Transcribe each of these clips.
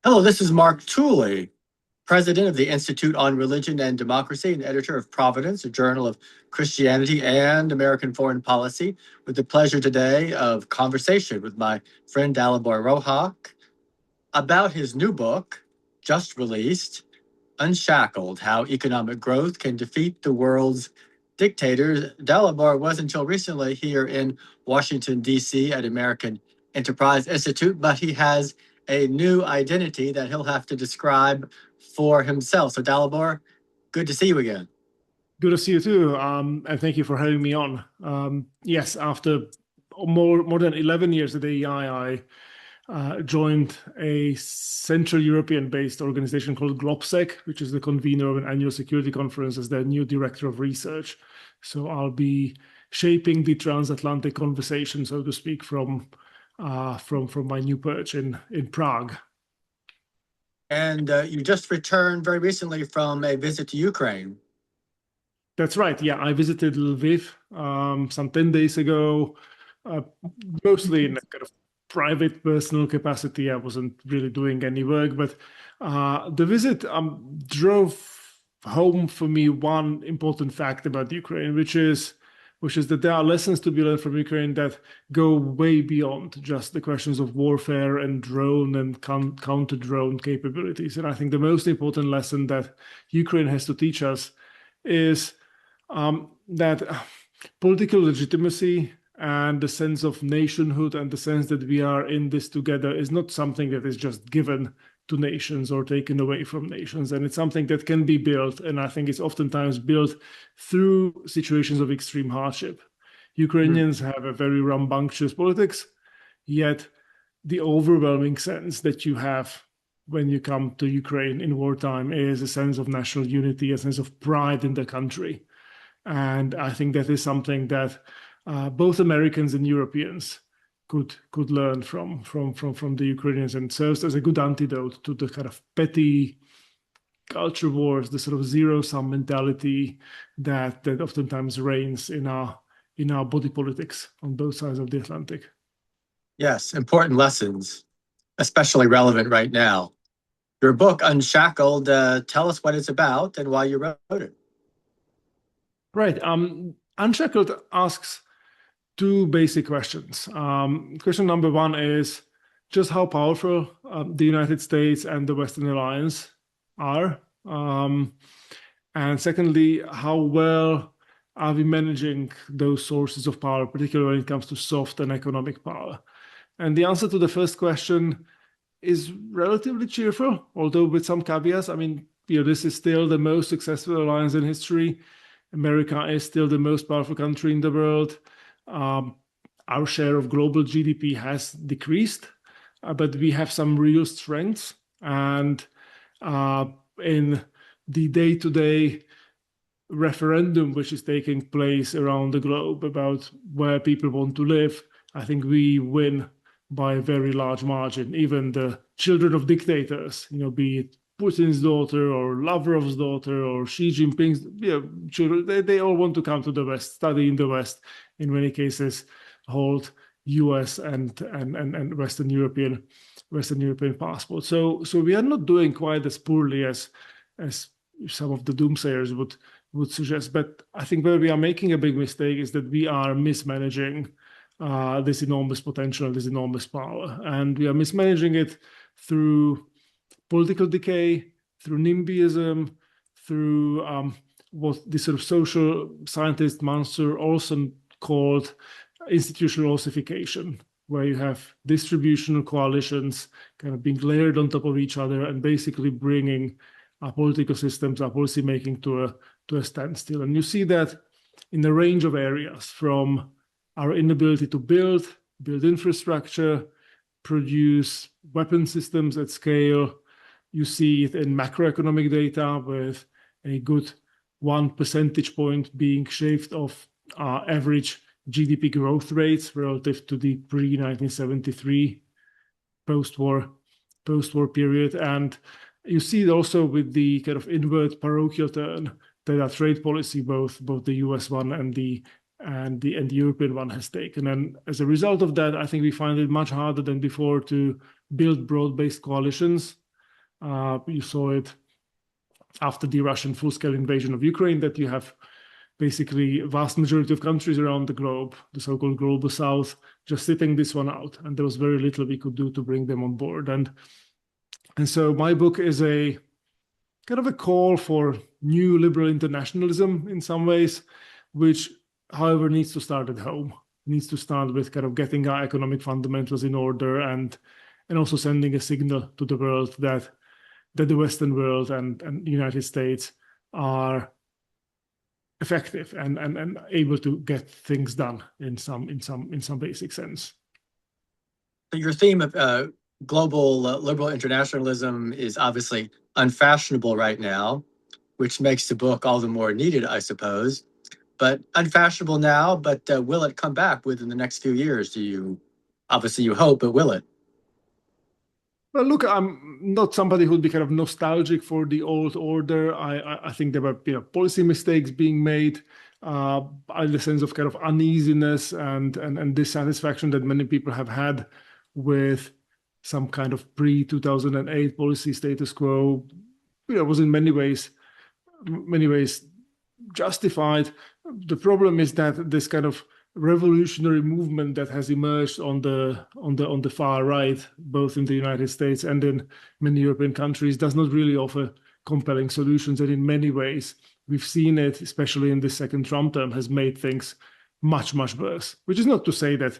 Hello, this is Mark Tooley, president of the Institute on Religion and Democracy and editor of Providence, a journal of Christianity and American foreign policy, with the pleasure today of conversation with my friend Dalibor Rohac about his new book, just released, Unshackled: How Economic Growth Can Defeat the World's Dictators. Dalibor was until recently here in Washington, D.C. at American Enterprise Institute, but he has a new identity that he'll have to describe for himself. So, Dalibor, good to see you again. Good to see you too, and thank you for having me on. Yes, after more than 11 years at AEI, I joined a Central European-based organization called GlobSec, which is the convener of an annual security conference as their new director of research. So I'll be shaping the transatlantic conversation, so to speak, from my new perch in Prague. And you just returned very recently from a visit to Ukraine. That's right. Yeah, I visited Lviv some 10 days ago, mostly in a kind of private, personal capacity. I wasn't really doing any work, but the visit drove home for me one important fact about Ukraine, which is that there are lessons to be learned from Ukraine that go way beyond just the questions of warfare and drone and counter-drone capabilities. And I think the most important lesson that Ukraine has to teach us is that political legitimacy and the sense of nationhood and the sense that we are in this together is not something that is just given to nations or taken away from nations. And it's something that can be built. And I think it's oftentimes built through situations of extreme hardship. Ukrainians have a very rambunctious politics, yet the overwhelming sense that you have when you come to Ukraine in wartime is a sense of national unity, a sense of pride in the country. And I think that is something that both Americans and Europeans could learn from the Ukrainians, and serves as a good antidote to the kind of petty culture wars, the sort of zero-sum mentality that oftentimes reigns in our body politics on both sides of the Atlantic. Yes, important lessons, especially relevant right now. Your book, Unshackled, tell us what it's about and why you wrote it. Right. Unshackled asks two basic questions. Question number one is just how powerful the United States and the Western Alliance are. And secondly, how well are we managing those sources of power, particularly when it comes to soft and economic power? And the answer to the first question is relatively cheerful, although with some caveats. I mean, this is still the most successful alliance in history. America is still the most powerful country in the world. Our share of global GDP has decreased, but we have some real strengths. And in the day-to-day referendum, which is taking place around the globe about where people want to live, I think we win by a very large margin. Even the children of dictators, be it Putin's daughter or Lavrov's daughter or Xi Jinping's children, they all want to come to the West, study in the West, in many cases hold US and Western European passports. So we are not doing quite as poorly as some of the doomsayers would suggest. But I think where we are making a big mistake is that we are mismanaging this enormous potential, this enormous power. And we are mismanaging it through political decay, through NIMBYism, through what the sort of social scientist Mansur Olson called institutional ossification, where you have distributional coalitions kind of being layered on top of each other and basically bringing our political systems, our policy making to a standstill. And you see that in a range of areas, from our inability to build infrastructure, produce weapon systems at scale. You see it in macroeconomic data with a good 1 percentage point being shaved off our average GDP growth rates relative to the pre-1973 post-war period. And you see it also with the kind of inward parochial turn that our trade policy, both the US one and the European one, has taken. And as a result of that, I think we find it much harder than before to build broad-based coalitions You saw it after the Russian full-scale invasion of Ukraine, that you have basically a vast majority of countries around the globe, the so-called global south, just sitting this one out. And there was very little we could do to bring them on board. And so my book is a kind of a call for new liberal internationalism in some ways, which, however, needs to start at home. Needs to start with kind of getting our economic fundamentals in order, and also sending a signal to the world that the Western world and the United States are effective and able to get things done in some basic sense. Your theme of global liberal internationalism is obviously unfashionable right now, which makes the book all the more needed, I suppose. But unfashionable now, but will it come back within the next few years? Obviously you hope, but will it? Well, look, I'm not somebody who'd be kind of nostalgic for the old order. I think there were policy mistakes being made. I had a sense of kind of uneasiness and dissatisfaction that many people have had with some kind of pre-2008 policy status quo. Was in many ways justified. The problem is that this kind of revolutionary movement that has emerged on the far right, both in the United States and in many European countries, does not really offer compelling solutions. And in many ways, we've seen it, especially in the second Trump term, has made things much, much worse. Which is not to say that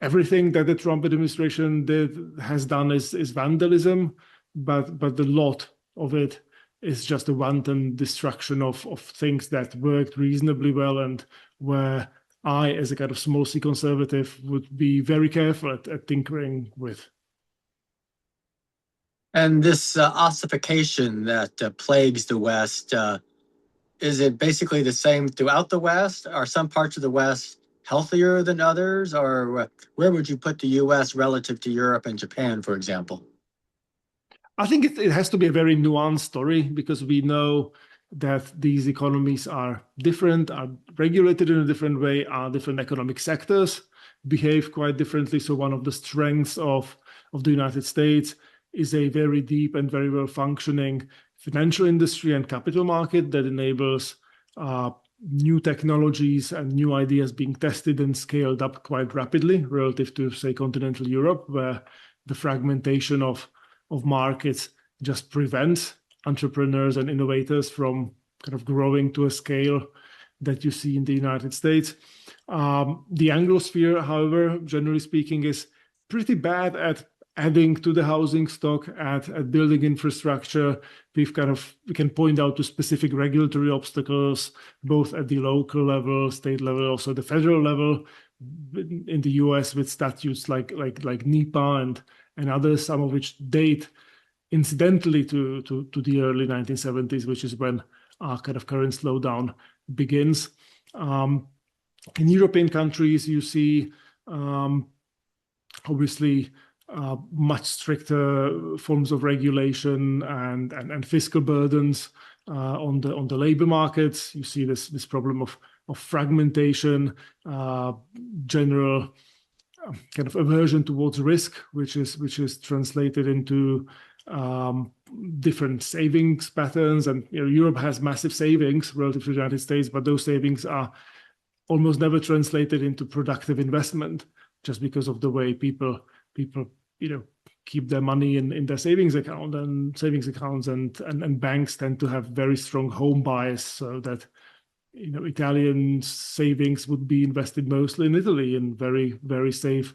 everything that the Trump administration has done is vandalism, but the lot of it is just a wanton destruction of things that worked reasonably well, and where I, as a kind of small c conservative, would be very careful at tinkering with. And this ossification that plagues the West, is it basically the same throughout the West? Are some parts of the West healthier than others? Or where would you put the US relative to Europe and Japan, for example? I think it has to be a very nuanced story, because we know that these economies are different, are regulated in a different way, are different economic sectors, behave quite differently. So one of the strengths of the United States is a very deep and very well functioning financial industry and capital market that enables new technologies and new ideas being tested and scaled up quite rapidly relative to, say, continental Europe, where the fragmentation of markets just prevents entrepreneurs and innovators from kind of growing to a scale that you see in the United States. The Anglosphere, however, generally speaking, is pretty bad at adding to the housing stock, at building infrastructure. We can point out to specific regulatory obstacles, both at the local level, state level, also the federal level. In the US, with statutes like NEPA and others, some of which date incidentally to the early 1970s, which is when our kind of current slowdown begins. In European countries, you see obviously much stricter forms of regulation and fiscal burdens on the labor markets. You see this problem of fragmentation, general kind of aversion towards risk, which is translated into different savings patterns. And Europe has massive savings relative to the United States, but those savings are almost never translated into productive investment, just because of the way people keep their money in their savings accounts, and banks tend to have very strong home bias, so that Italian savings would be invested mostly in Italy in very, very safe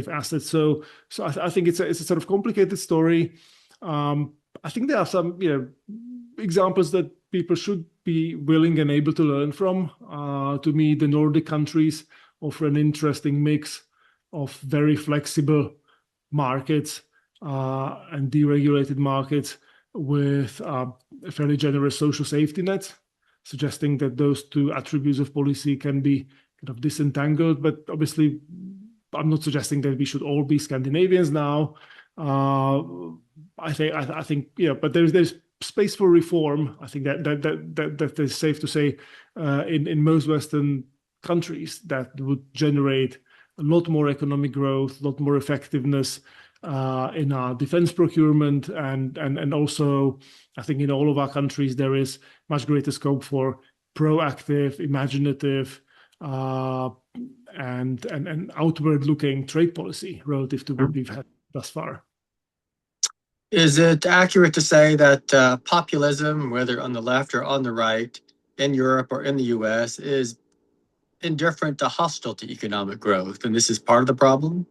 assets. So I think it's a sort of complicated story. I think there are some examples that people should be willing and able to learn from. To me, the Nordic countries offer an interesting mix of very flexible markets and deregulated markets with a fairly generous social safety net, suggesting that those two attributes of policy can be kind of disentangled. But obviously, I'm not suggesting that we should all be Scandinavians now. I think, but there's space for reform. I think that is safe to say in most Western countries that would generate a lot more economic growth, a lot more effectiveness, in our defense procurement, and also I think in all of our countries there is much greater scope for proactive, imaginative, and outward-looking trade policy relative to what we've had thus far. Is it accurate to say that populism, whether on the left or on the right, in Europe or in the US, is indifferent to hostile to economic growth, and this is part of the problem?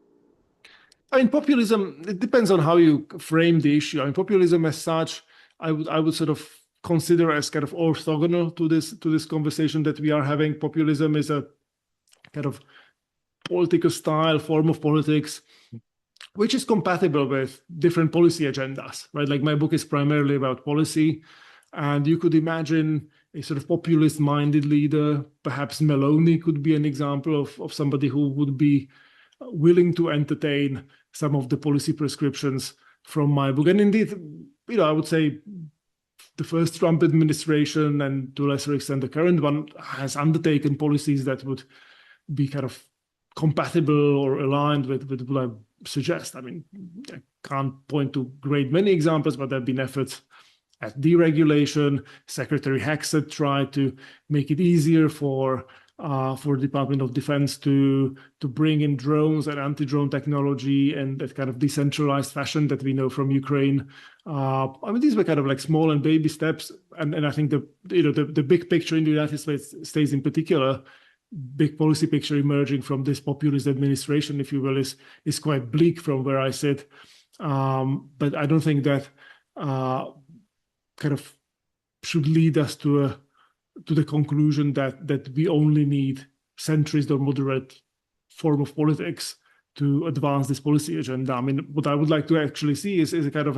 I mean, populism, it depends on how you frame the issue. I mean, populism as such, I would sort of consider as kind of orthogonal to this conversation that we are having. Populism is a kind of political style form of politics, which is compatible with different policy agendas, right? Like my book is primarily about policy, and you could imagine a sort of populist-minded leader, perhaps Meloni could be an example of somebody who would be willing to entertain some of the policy prescriptions from my book. And indeed, I would say the first Trump administration, and to a lesser extent the current one, has undertaken policies that would be kind of compatible or aligned with what I suggest. I mean, I can't point to great many examples, but there have been efforts at deregulation. Secretary Hexet tried to make it easier for the Department of Defense to bring in drones and anti-drone technology and that kind of decentralized fashion that we know from Ukraine. I mean, these were kind of like small and baby steps, and I think the big picture in the United States in particular, big policy picture emerging from this populist administration, if you will, is quite bleak from where I sit. But I don't think that kind of should lead us to the conclusion that we only need centrist or moderate form of politics to advance this policy agenda. I mean, what I would like to actually see is a kind of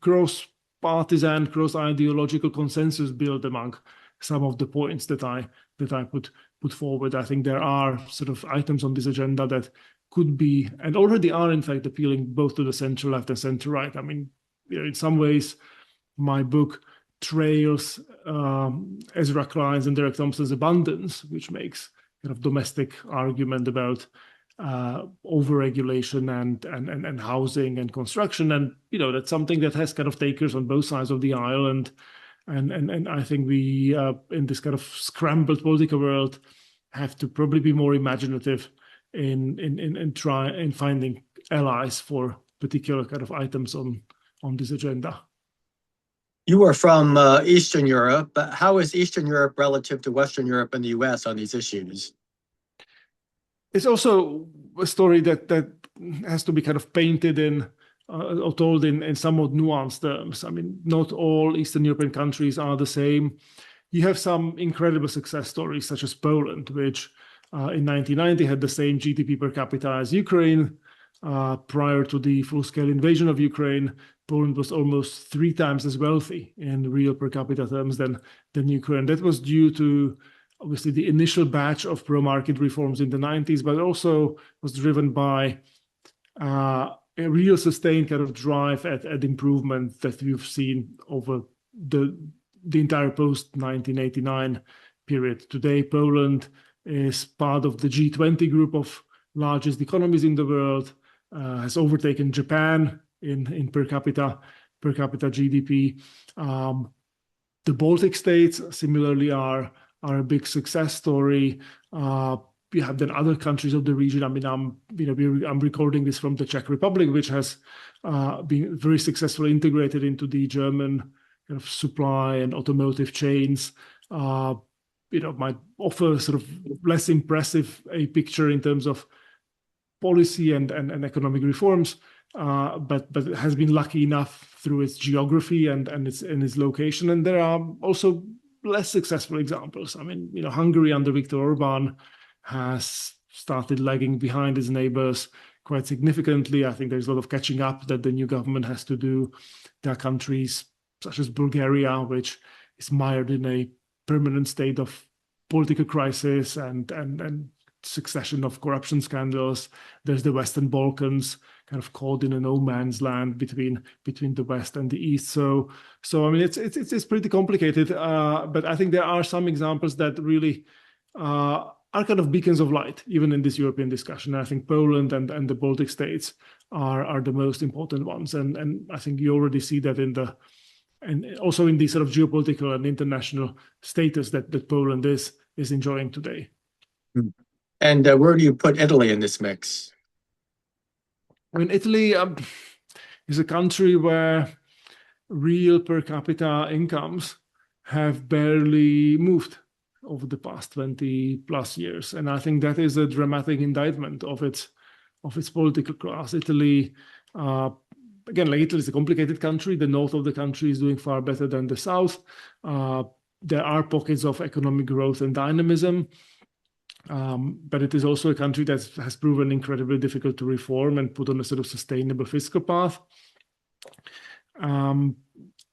cross-partisan, cross-ideological consensus built among some of the points that I put forward. I think there are sort of items on this agenda that could be, and already are in fact, appealing both to the center left and center right. I mean, in some ways, my book trails Ezra Klein's and Derek Thompson's Abundance, which makes kind of domestic argument about overregulation and housing and construction, and that's something that has kind of takers on both sides of the aisle, and I think we in this kind of scrambled political world have to probably be more imaginative in finding allies for particular kind of items on this agenda. You are from Eastern Europe, but how is Eastern Europe relative to Western Europe and the US on these issues? It's also a story that has to be kind of painted in or told in somewhat nuanced terms. I mean, not all Eastern European countries are the same. You have some incredible success stories, such as Poland, which in 1990 had the same GDP per capita as Ukraine. Prior to the full-scale invasion of Ukraine, Poland was almost 3 times as wealthy in real per capita terms than Ukraine. That was due to obviously the initial batch of pro-market reforms in the 90s, but also was driven by a real sustained kind of drive at improvement that we've seen over the entire post-1989 period. Today, Poland is part of the G20 group of largest economies in the world, has overtaken Japan in per capita GDP. The Baltic states similarly are a big success story. We have then other countries of the region. I mean, I'm recording this from the Czech Republic, which has been very successfully integrated into the German kind of supply and automotive chains. Might offer sort of less impressive a picture in terms of policy and economic reforms, but it has been lucky enough through its geography and its location. And there are also less successful examples. I mean, Hungary under Viktor Orban has started lagging behind its neighbors quite significantly. I think there's a lot of catching up that the new government has to do. There are countries such as Bulgaria, which is mired in a permanent state of political crisis and succession of corruption scandals. There's the Western Balkans, kind of caught in a no man's land between the West and the East. So I mean, it's pretty complicated. But I think there are some examples that really are kind of beacons of light, even in this European discussion. I think Poland and the Baltic states are the most important ones. And I think you already see that and also in the sort of geopolitical and international status that Poland is enjoying today. And where do you put Italy in this mix? I mean, Italy is a country where real per capita incomes have barely moved over the past 20 plus years. And I think that is a dramatic indictment of its political class. Italy, again, like Italy is a complicated country. The north of the country is doing far better than the south. There are pockets of economic growth and dynamism. But it is also a country that has proven incredibly difficult to reform and put on a sort of sustainable fiscal path.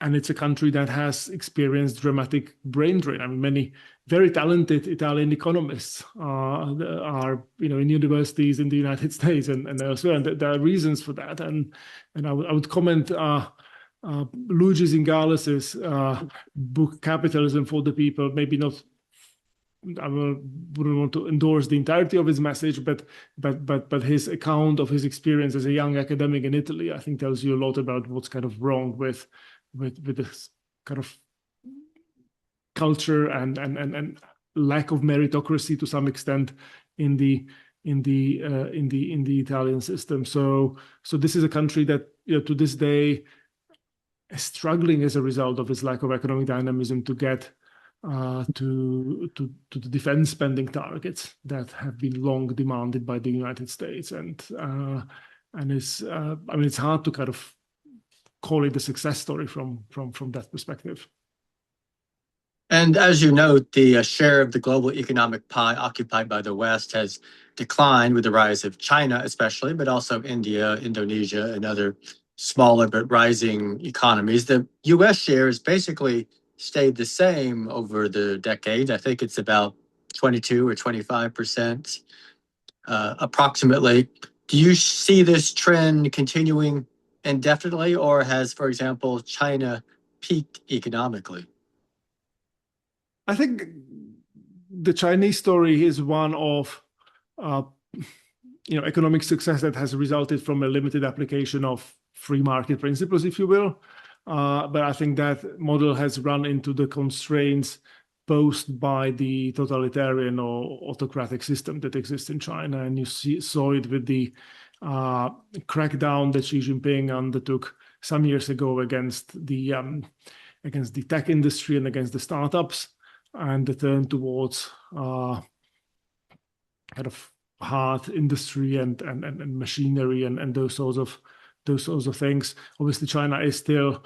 And it's a country that has experienced dramatic brain drain. I mean, many very talented Italian economists are, in universities in the United States and elsewhere, and there are reasons for that. And I would comment Luigi Zingales's book "Capitalism for the People." Maybe not. I wouldn't want to endorse the entirety of his message, but his account of his experience as a young academic in Italy, I think, tells you a lot about what's kind of wrong with this kind of culture and lack of meritocracy to some extent in the Italian system. So this is a country that to this day is struggling as a result of its lack of economic dynamism to get to the defense spending targets that have been long demanded by the United States, and it's I mean, it's hard to kind of call it a success story from that perspective. And as you note, the share of the global economic pie occupied by the West has declined with the rise of China, especially, but also India, Indonesia, and other smaller but rising economies. The U.S. share has basically stayed the same over the decade. I think it's about 22 or 25%, approximately. Do you see this trend continuing indefinitely, or has, for example, China peaked economically? I think the Chinese story is one of economic success that has resulted from a limited application of free market principles, if you will. But I think that model has run into the constraints posed by the totalitarian or autocratic system that exists in China. And you saw it with the crackdown that Xi Jinping undertook some years ago against the tech industry and against the startups, and the turn towards kind of hard industry and machinery and those sorts of things. Obviously, China is still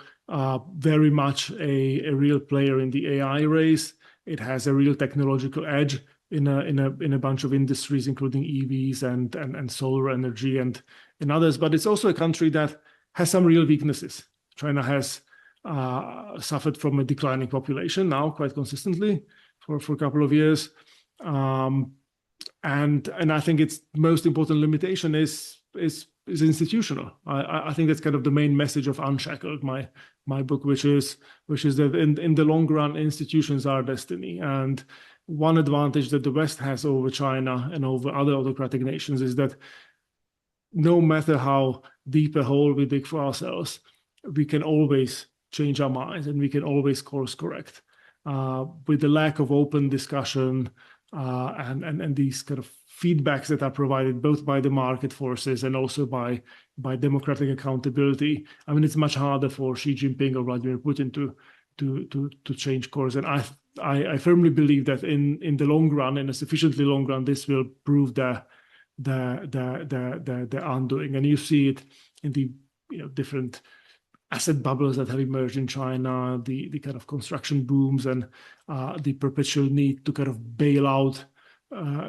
very much a real player in the AI race. It has a real technological edge in a bunch of industries, including EVs and solar energy and others. But it's also a country that has some real weaknesses. China has suffered from a declining population now quite consistently for a couple of years. And I think its most important limitation is institutional. I think that's kind of the main message of Unshackled, my book, which is that in the long run, institutions are destiny. And one advantage that the West has over China and over other autocratic nations is that no matter how deep a hole we dig for ourselves, we can always change our minds and we can always course correct. With the lack of open discussion and these kind of feedbacks that are provided both by the market forces and also by democratic accountability, I mean, it's much harder for Xi Jinping or Vladimir Putin to change course. And I firmly believe that in the long run, in a sufficiently long run, this will prove the undoing. And you see it in the different asset bubbles that have emerged in China, the kind of construction booms and the perpetual need to kind of bail out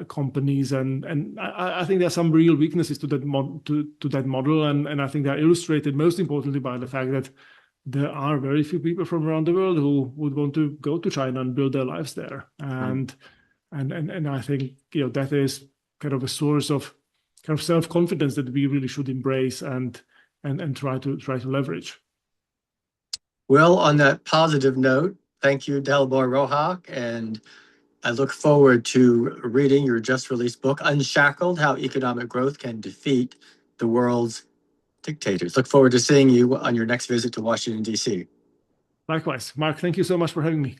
companies, and I think there are some real weaknesses to that model, and I think they're illustrated most importantly by the fact that there are very few people from around the world who would want to go to China and build their lives there, and I think that is kind of a source of kind of self-confidence that we really should embrace and try to leverage. Well, on that positive note, thank you, Dalibor Rohac, and I look forward to reading your just released book, Unshackled: How Economic Growth Can Defeat the World's Dictators. Look forward to seeing you on your next visit to Washington, D.C. Likewise. Mark, thank you so much for having me.